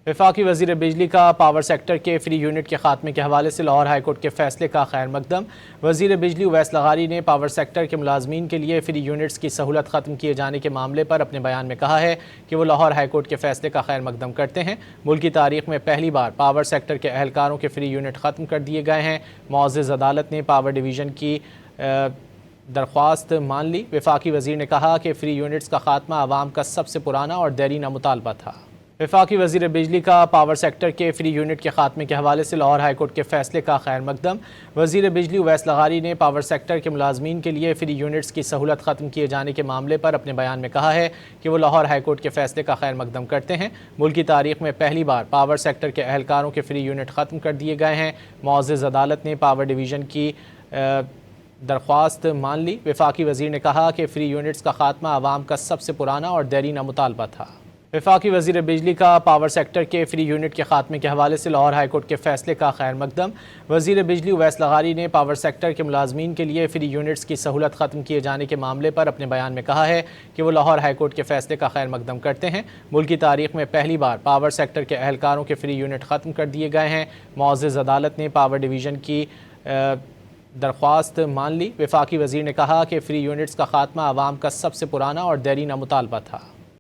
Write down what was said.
وفاقی وزیر بجلی کا پاور سیکٹر کے فری یونٹ کے خاتمے کے حوالے سے لاہور ہائی کورٹ کے فیصلے کا خیر مقدم۔ وزیر بجلی اویس لغاری نے پاور سیکٹر کے ملازمین کے لیے فری یونٹس کی سہولت ختم کیے جانے کے معاملے پر اپنے بیان میں کہا ہے کہ وہ لاہور ہائی کورٹ کے فیصلے کا خیر مقدم کرتے ہیں۔ ملک کی تاریخ میں پہلی بار پاور سیکٹر کے اہلکاروں کے فری یونٹ ختم کر دیے گئے ہیں۔ معزز عدالت نے پاور ڈویژن کی درخواست مان لی۔ وفاقی وزیر نے کہا کہ فری یونٹس کا خاتمہ عوام کا سب سے پرانا اور دیرینہ مطالبہ تھا۔ وفاقی وزیر بجلی کا پاور سیکٹر کے فری یونٹ کے خاتمے کے حوالے سے لاہور ہائی کورٹ کے فیصلے کا خیر مقدم۔ وزیر بجلی اویس لغاری نے پاور سیکٹر کے ملازمین کے لیے فری یونٹس کی سہولت ختم کیے جانے کے معاملے پر اپنے بیان میں کہا ہے کہ وہ لاہور ہائی کورٹ کے فیصلے کا خیر مقدم کرتے ہیں۔ ملک کی تاریخ میں پہلی بار پاور سیکٹر کے اہلکاروں کے فری یونٹ ختم کر دیے گئے ہیں۔ معزز عدالت نے پاور ڈویژن کی درخواست مان لی۔ وفاقی وزیر نے کہا کہ فری یونٹس کا خاتمہ عوام کا سب سے پرانا اور دیرینہ مطالبہ تھا۔ وفاقی وزیر بجلی کا پاور سیکٹر کے فری یونٹ کے خاتمے کے حوالے سے لاہور ہائی کورٹ کے فیصلے کا خیر مقدم۔ وزیر بجلی اویس لغاری نے پاور سیکٹر کے ملازمین کے لیے فری یونٹس کی سہولت ختم کیے جانے کے معاملے پر اپنے بیان میں کہا ہے کہ وہ لاہور ہائی کورٹ کے فیصلے کا خیر مقدم کرتے ہیں۔ ملک کی تاریخ میں پہلی بار پاور سیکٹر کے اہلکاروں کے فری یونٹ ختم کر دیے گئے ہیں۔ معزز عدالت نے پاور ڈویژن کی درخواست مان لی۔ وفاقی وزیر نے کہا کہ فری یونٹس کا خاتمہ عوام کا سب سے پرانا اور دیرینہ مطالبہ تھا۔